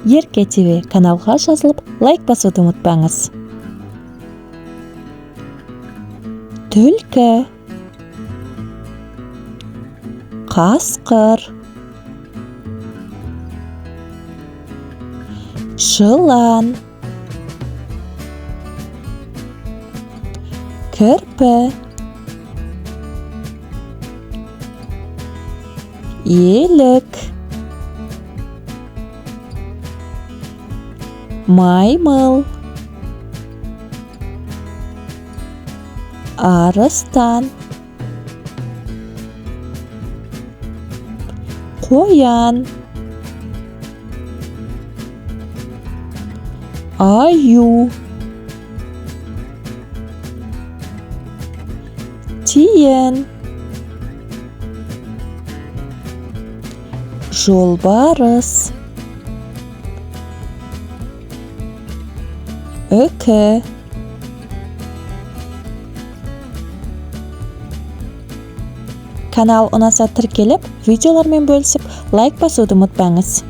ЕРКЕ ТВ каналға жазылып, лайк басуды ұмытпаңыз. Түлкі, қасқыр, жылан, кірпі, елік, маймыл, арыстан, қоян, аю, тиін, жолбарыс, үкі. Канал ұнаса тіркеліп, видеолармен бөлісіп, лайк басуды ұмытпаңыз.